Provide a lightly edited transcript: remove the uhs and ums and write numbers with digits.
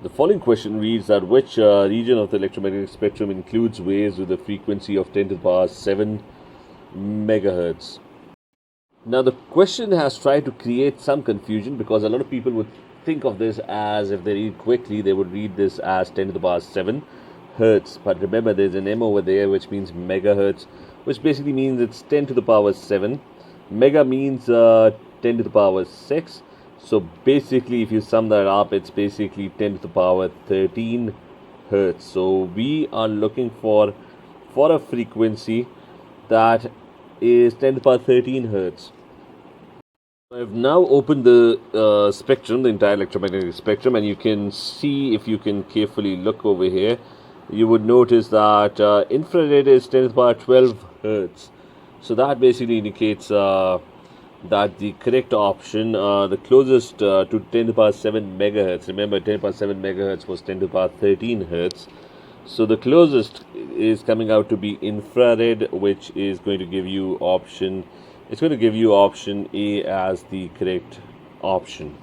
The following question reads that which region of the electromagnetic spectrum includes waves with a frequency of 10 to the power 7 megahertz. Now the question has tried to create some confusion because a lot of people would think of this as, if they read quickly, they would read this as 10 to the power 7 hertz. But remember, there's an M over there which means megahertz, which basically means it's 10 to the power 7. Mega means 10 to the power 6. So basically, if you sum that up, it's basically 10 to the power 13 hertz. So we are looking for a frequency that is 10 to the power 13 hertz. I've now opened the spectrum, the entire electromagnetic spectrum, and you can see, if you can carefully look over here, you would notice that infrared is 10 to the power 12 hertz. So that basically indicates that the correct option, the closest to 10 to the power 7 megahertz, remember 10 to the power 7 megahertz was 10 to the power 13 hertz. So the closest is coming out to be infrared, which is going to give you option, it's going to give you option A as the correct option.